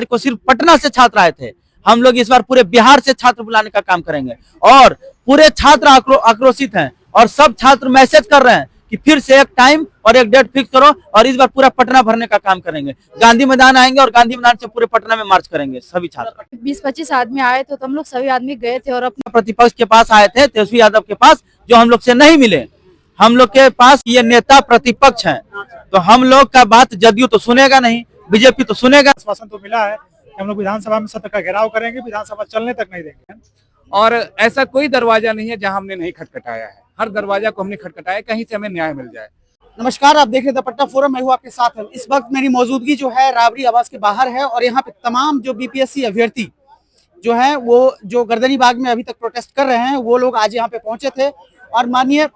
को सिर्फ पटना से छात्र आए थे, हम लोग इस बार पूरे बिहार से छात्र बुलाने का काम करेंगे और पूरे छात्र आक्रोशित हैं और सब छात्र मैसेज कर रहे हैं कि फिर से एक टाइम और एक डेट फिक्स करो और इस बार पूरा पटना भरने का काम करेंगे। गांधी मैदान आएंगे और गांधी मैदान से पूरे पटना में मार्च करेंगे सभी छात्र। 20-25 आदमी आए थे तो हम लोग सभी आदमी गए थे और अपने प्रतिपक्ष के पास आए थे, तेजस्वी यादव के पास, जो हम लोग से नहीं मिले। हम लोग के पास ये नेता प्रतिपक्ष हैं, तो हम लोग का बात जदयू तो सुनेगा नहीं, बीजेपी तो सुनेगा। आश्वासन तो मिला है कि हम लोग विधानसभा में सत्र का घेराव करेंगे, विधानसभा चलने तक नहीं देंगे। और ऐसा कोई दरवाजा नहीं है जहां हमने नहीं खटखटाया है, हर दरवाजा को हमने खटखटाया, कहीं से हमें न्याय मिल जाए। नमस्कार, आप देख रहे हैं पटना फोरम, मैं हूँ आपके साथ। इस वक्त मेरी मौजूदगी जो है राबड़ी आवास के बाहर है और यहाँ पे तमाम जो बीपीएससी अभ्यर्थी जो है वो जो गर्दनी बाग में अभी तक प्रोटेस्ट कर रहे हैं वो लोग आज यहाँ पे पहुंचे थे और माननीय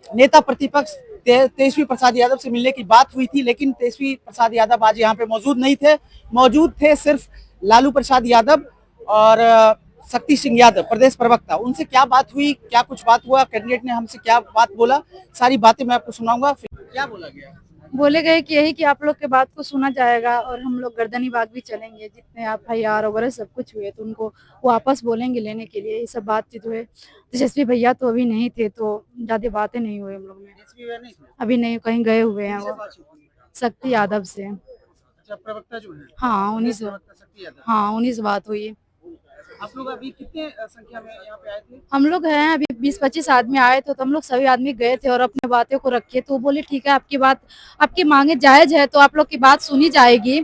नेता प्रतिपक्ष तेजस्वी प्रसाद यादव से मिलने की बात हुई थी, लेकिन तेजस्वी प्रसाद यादव आज यहाँ पे मौजूद नहीं थे। मौजूद थे सिर्फ लालू प्रसाद यादव और शक्ति सिंह यादव, प्रदेश प्रवक्ता। उनसे क्या बात हुई, क्या कुछ बात हुआ, कैंडिडेट ने हमसे क्या बात बोला, सारी बातें मैं आपको सुनाऊंगा। क्या बोला गया? बोले गए कि यही कि आप लोग के बात को सुना जाएगा और हम लोग गर्दनी बाग भी चलेंगे, जितने FIR वगैरह सब कुछ हुए तो उनको वापस बोलेंगे लेने के लिए। ये सब बातचीत हुए। तेजस्वी भैया तो अभी नहीं थे तो ज्यादा बातें नहीं हुई हम लोग में, अभी नहीं, कहीं गए हुए हैं वो शक्ति यादव से। प्रवक्ता जो है, हाँ उन्हीं से, हाँ उन्हीं से बात हुई। आप लोग अभी कितने संख्या में यहाँ पे आए थे? हम लोग हैं अभी 20-25 आदमी आए थे तो हम लोग सभी आदमी गए थे और अपने बातें को रखे तो वो बोले ठीक है, आपकी बात, आपकी मांगे जायज है तो आप लोग की बात सुनी जाएगी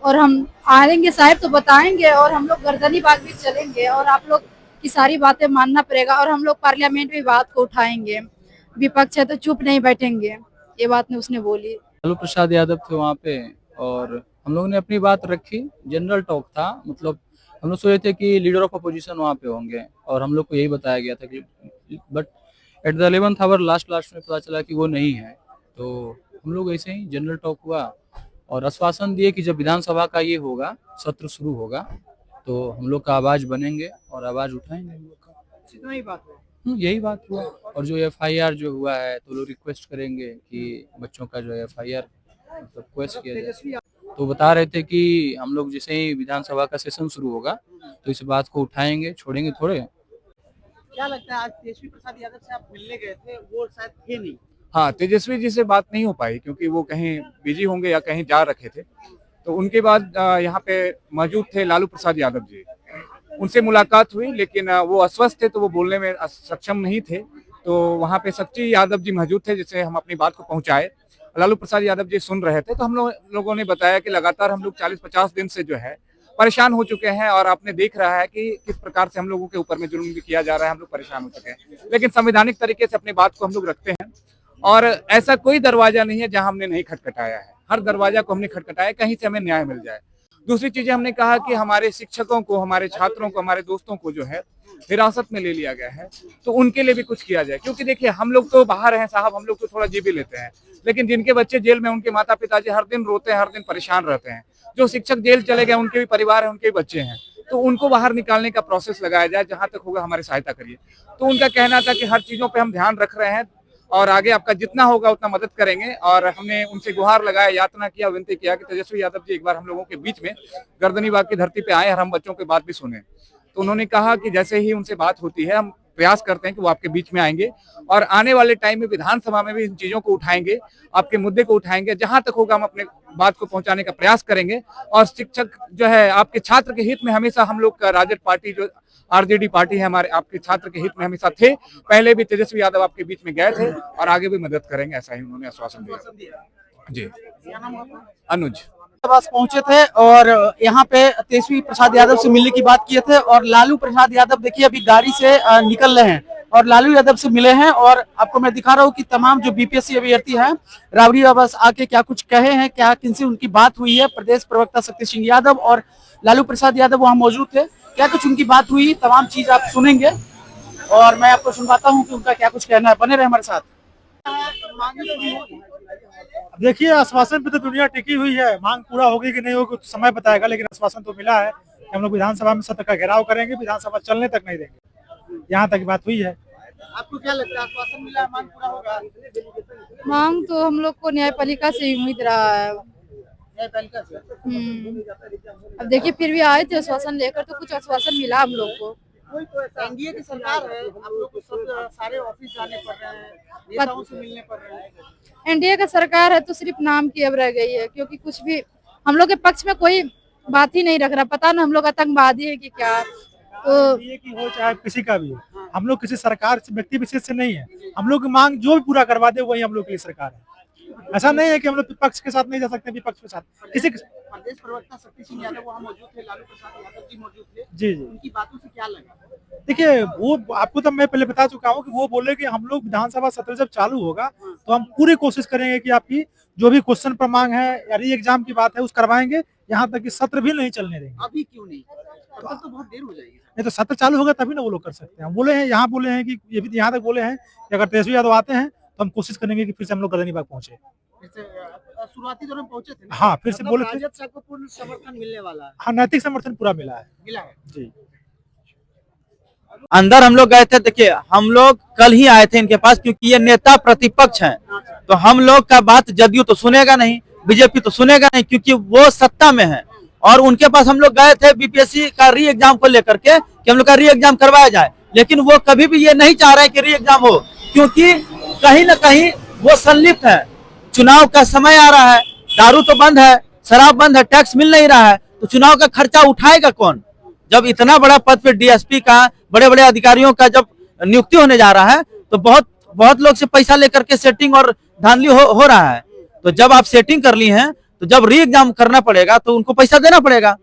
और हम आएंगे साहब तो बताएंगे और हम लोग गर्दनी बाग भी चलेंगे और आप लोग की सारी बातें मानना पड़ेगा और हम लोग पार्लियामेंट में बात को उठाएंगे। विपक्ष है तो चुप नहीं बैठेंगे, ये बात ने उसने बोली। लालू प्रसाद यादव थे वहाँ पे और हम लोग ने अपनी बात रखी। जनरल टॉक था, मतलब हम लोग सोचे थे कि लीडर ऑफ अपोजिशन वहाँ पे होंगे और हम लोग को यही बताया गया था कि, but at the 11th hour last में पता चला कि वो नहीं है। तो हम लोग ऐसे ही जनरल टॉक हुआ और आश्वासन दिए कि जब विधानसभा का ये होगा, सत्र शुरू होगा, तो हम लोग का आवाज बनेंगे और आवाज उठाएंगे हम लोग का। इतना ही बात हुआ? यही बात हुआ। और जो FIR जो हुआ है तो लोग रिक्वेस्ट करेंगे कि बच्चों का जो FIR मतलब रिक्वेस्ट किया जाए। तो बता रहे थे कि हम लोग जैसे ही विधानसभा का सेशन शुरू होगा तो इस बात को उठाएंगे, छोड़ेंगे थोड़े। क्या लगता है आज तेजस्वी प्रसाद यादव से आप मिलने गए थे, वो शायद थे नहीं? हाँ, तेजस्वी जी से बात नहीं हो पाई क्योंकि वो कहीं बिजी होंगे या कहीं जा रखे थे। तो उनके बाद यहाँ पे मौजूद थे लालू प्रसाद यादव जी, उनसे मुलाकात हुई लेकिन वो अस्वस्थ थे तो वो बोलने में सक्षम नहीं थे। तो वहाँ पे शक्ति यादव जी मौजूद थे जिससे हम अपनी बात को पहुंचाए। लालू प्रसाद यादव जी सुन रहे थे तो हम लोगों ने बताया कि लगातार हम लोग 40-50 दिन से जो है परेशान हो चुके हैं और आपने देख रहा है कि किस प्रकार से हम लोगों के ऊपर में जुल्म भी किया जा रहा है, हम लोग परेशान हो चुके हैं। लेकिन संवैधानिक तरीके से अपनी बात को हम लोग रखते हैं और ऐसा कोई दरवाजा नहीं है जहां हमने नहीं खटखटाया है, हर दरवाजा को हमने खटखटाया, कहीं से हमें न्याय मिल जाए। दूसरी चीजें हमने कहा कि हमारे शिक्षकों को, हमारे छात्रों को, हमारे दोस्तों को जो है हिरासत में ले लिया गया है तो उनके लिए भी कुछ किया जाए। क्योंकि देखिए हम लोग तो बाहर हैं साहब, हम लोग तो थोड़ा जी भी लेते हैं, लेकिन जिनके बच्चे जेल में, उनके माता पिताजी हर दिन रोते हैं, हर दिन परेशान रहते हैं। जो शिक्षक जेल चले गए उनके भी परिवार है, उनके भी बच्चे हैं, तो उनको बाहर निकालने का प्रोसेस लगाया जाए, जहां तक होगा हमारी सहायता करिए। तो उनका कहना था कि हर चीजों पर हम ध्यान रख रहे हैं और आगे आपका जितना होगा उतना मदद करेंगे। और हमने उनसे गुहार लगाया, यातना किया, विनती किया कि तेजस्वी यादव जी एक बार हम लोगों के बीच में गर्दनी बाग की धरती पे आए और हम बच्चों की बात भी सुने। तो उन्होंने कहा कि जैसे ही उनसे बात होती है हम प्रयास करते हैं कि वो आपके बीच में आएंगे और आने वाले टाइम में विधानसभा में भी इन चीजों को उठाएंगे, आपके मुद्दे को उठाएंगे, जहां तक होगा हम अपने बात को पहुंचाने का प्रयास करेंगे। और शिक्षक जो है आपके छात्र के हित में हमेशा हम लोग का राजद पार्टी जो RJD पार्टी है हमारे, आपके छात्र के हित में हमेशा थे। पहले भी तेजस्वी यादव आपके बीच में गए थे और आगे भी मदद करेंगे, ऐसा ही उन्होंने आश्वासन दिया। जी, अनुज पास पहुंचे थे और यहाँ पे तेजस्वी प्रसाद यादव से मिलने की बात किए थे और लालू प्रसाद यादव देखिए अभी गाड़ी से निकल रहे हैं और लालू यादव से मिले हैं और आपको मैं दिखा रहा हूँ कि तमाम जो बीपीएससी अभ्यर्थी हैं राबड़ी आवास आके क्या कुछ कहे हैं, क्या किनसे उनकी बात हुई है। प्रदेश प्रवक्ता शक्ति सिंह यादव और लालू प्रसाद यादव वहाँ मौजूद थे, क्या कुछ उनकी बात हुई, तमाम चीज आप सुनेंगे और मैं आपको सुनवाता हूँ कि उनका क्या कुछ कहना है। बने रहे हमारे साथ। देखिए, आश्वासन पे तो दुनिया टिकी हुई है, मांग पूरा होगी कि नहीं होगी तो समय बताएगा, लेकिन आश्वासन तो मिला है कि हम लोग विधानसभा में सत्र का घेराव करेंगे, विधानसभा चलने तक नहीं देंगे। यहाँ तक बात हुई है। आपको क्या लगता है, आश्वासन मिला है, मांग पूरा होगा? मांग तो हम लोग को न्यायपालिका से उम्मीद रहा है, अब देखिए फिर भी आए थे आश्वासन लेकर, तो कुछ आश्वासन मिला हम लोग को। एनडीए की सरकार है, आप लोग को सब सारे ऑफिस जाने पड़ रहे हैं, नेताओं से मिलने पड़ रहे हैं। एनडीए का सरकार है तो सिर्फ नाम की अब रह गई है, क्योंकि कुछ भी हम लोग के पक्ष में कोई बात ही नहीं रख रहा। पता ना हम लोग आतंकवादी है कि क्या। तो ये की हो चाहे किसी का भी हो, हम लोग किसी सरकार से, व्यक्ति विशेष से नहीं है। हम लोग की मांग जो भी पूरा करवा दे वही हम लोग के लिए सरकार है। ऐसा नहीं है कि हम लोग विपक्ष के साथ नहीं जा सकते, विपक्ष के साथ किसी के। प्रदेश प्रवक्ता शक्ति सिंह यादव वहाँ मौजूद थे, लालू प्रसाद यादव जी मौजूद थे। जी जी, उनकी बातों से क्या लगा? देखिए वो आपको तो मैं पहले बता चुका हूँ कि वो बोले कि हम लोग विधानसभा सत्र जब चालू होगा तो हम पूरी कोशिश करेंगे कि आपकी जो भी क्वेश्चन पर मांग है या री एग्जाम की बात है उस करवाएंगे, यहाँ तक कि सत्र भी नहीं चलने देंगे। अभी क्यों नहीं? तो बहुत देर हो जाएगी। नहीं तो सत्र चालू होगा तभी ना वो लोग कर सकते हैं। बोले हैं, यहाँ बोले हैं कि ये भी यहाँ तक बोले हैं कि अगर तेजस्वी यादव आते हैं तो हम कोशिश करेंगे कि फिर से हम लोग गर्दनीबाग पहुंचे। शुरुआती दौर में पहुंचे थे। हाँ, फिर से बोले थे। राजद साहब को पूर्ण समर्थन मिलने वाला है। हाँ, नैतिक समर्थन पूरा मिला है जी। अंदर हम लोग गए थे। देखिए हम लोग कल ही आए थे इनके पास, क्योंकि ये नेता प्रतिपक्ष हैं, तो हम लोग का बात जदयू तो सुनेगा नहीं, बीजेपी तो सुनेगा नहीं, क्योंकि वो सत्ता में है। और उनके पास हम लोग गए थे बीपीएससी का री एग्जाम को लेकर के कि हम लोग का री एग्जाम करवाया जाए, लेकिन वो कभी भी ये नहीं चाह रहे कि री एग्जाम हो, क्योंकि कहीं ना कहीं वो संलिप्त है। चुनाव का समय आ रहा है, दारू तो बंद है, शराब बंद है, टैक्स मिल नहीं रहा है, तो चुनाव का खर्चा उठाएगा कौन? जब इतना बड़ा पद पे डीएसपी का, बड़े बड़े अधिकारियों का जब नियुक्ति होने जा रहा है, तो बहुत लोग से पैसा लेकर के सेटिंग और धांधली हो रहा है। तो जब आप सेटिंग कर ली हैं, तो जब री एग्जाम करना पड़ेगा तो उनको पैसा देना पड़ेगा।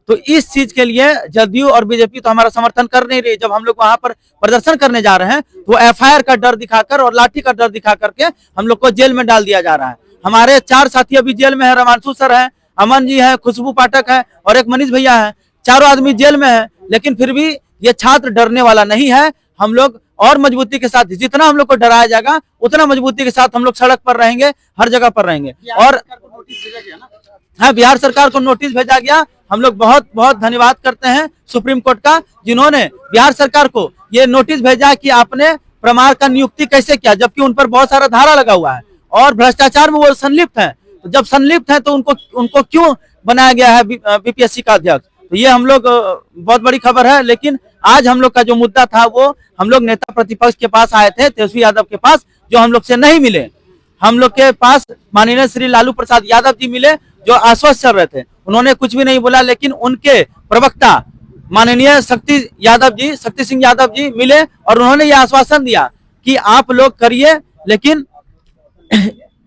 तो इस चीज के लिए जदयू और बीजेपी तो हमारा समर्थन कर नहीं रही। जब हम लोग वहां पर प्रदर्शन करने जा रहे हैं तो एफआईआर का डर दिखाकर और लाठी का डर दिखा करके हम लोग को जेल में डाल दिया जा रहा है। हमारे 4 साथी अभी जेल में है, रमांशु सर है, अमन जी है, खुशबू पाठक है और एक मनीष भैया है। चारों आदमी जेल में है, लेकिन फिर भी ये छात्र डरने वाला नहीं है। हम लोग और मजबूती के साथ, जितना हम लोग को डराया जाएगा उतना मजबूती के साथ हम लोग सड़क पर रहेंगे, हर जगह पर रहेंगे। और हाँ, बिहार सरकार को नोटिस भेजा गया। हम लोग बहुत बहुत धन्यवाद करते हैं सुप्रीम कोर्ट का, जिन्होंने बिहार सरकार को ये नोटिस भेजा कि आपने प्रमाण का नियुक्ति कैसे किया, जबकि उन पर बहुत सारा धारा लगा हुआ है और भ्रष्टाचार में वो संलिप्त है। तो जब संलिप्त है तो उनको क्यों बनाया गया है बीपीएससी का अध्यक्ष? तो ये हम लोग बहुत बड़ी खबर है। लेकिन आज हम लोग का जो मुद्दा था वो हम लोग नेता प्रतिपक्ष के पास आए थे, तेजस्वी यादव के पास, जो हम लोग से नहीं मिले। हम लोग के पास माननीय श्री लालू प्रसाद यादव जी मिले, जो आश्वस्त कर रहे थे। उन्होंने कुछ भी नहीं बोला, लेकिन उनके प्रवक्ता माननीय शक्ति सिंह यादव जी मिले और उन्होंने ये आश्वासन दिया कि आप लोग करिए, लेकिन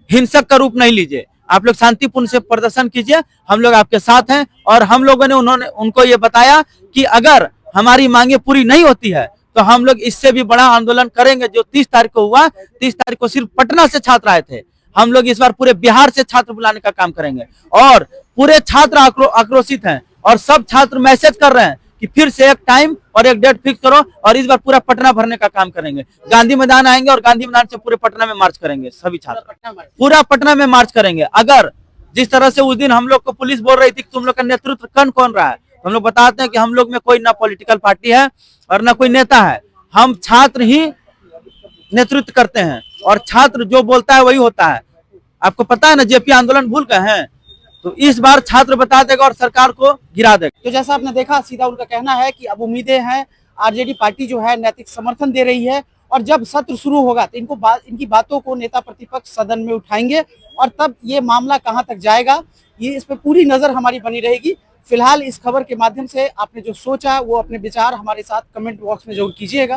हिंसक का रूप नहीं लीजिए, आप लोग शांतिपूर्ण से प्रदर्शन कीजिए, हम लोग आपके साथ हैं। और हम लोगों ने उनको ये बताया कि अगर हमारी मांगे पूरी नहीं होती है तो हम लोग इससे भी बड़ा आंदोलन करेंगे। जो 30 तारीख को हुआ, 30 तारीख को सिर्फ पटना से छात्र आए थे, हम लोग इस बार पूरे बिहार से छात्र बुलाने का काम करेंगे। और पूरे छात्र आक्रोशित हैं और सब छात्र मैसेज कर रहे हैं कि फिर से एक टाइम और एक डेट फिक्स करो, और इस बार पूरा पटना भरने का काम करेंगे। गांधी मैदान आएंगे और गांधी मैदान से पूरे पटना में मार्च करेंगे। सभी छात्र पूरा पटना में मार्च करेंगे। अगर जिस तरह से उस दिन हम लोग को पुलिस बोल रही थी कि तुम लोग का नेतृत्व कौन रहा है, हम लोग बताते हैं कि हम लोग में कोई ना पॉलिटिकल पार्टी है और ना कोई नेता है, हम छात्र ही नेतृत्व करते हैं और छात्र जो बोलता है वही होता है। आपको पता है ना, जेपी आंदोलन भूल गए हैं, तो इस बार छात्र बता देगा और सरकार को गिरा देगा। तो जैसा आपने देखा, सीधा उनका कहना है कि अब उम्मीदें हैं, आरजेडी पार्टी जो है नैतिक समर्थन दे रही है, और जब सत्र शुरू होगा तो इनकी बातों को नेता प्रतिपक्ष सदन में उठाएंगे और तब ये मामला कहां तक जाएगा, ये इस पर पूरी नजर हमारी बनी रहेगी। फिलहाल इस खबर के माध्यम से आपने जो सोचा वो अपने विचार हमारे साथ कमेंट बॉक्स में जरूर कीजिएगा।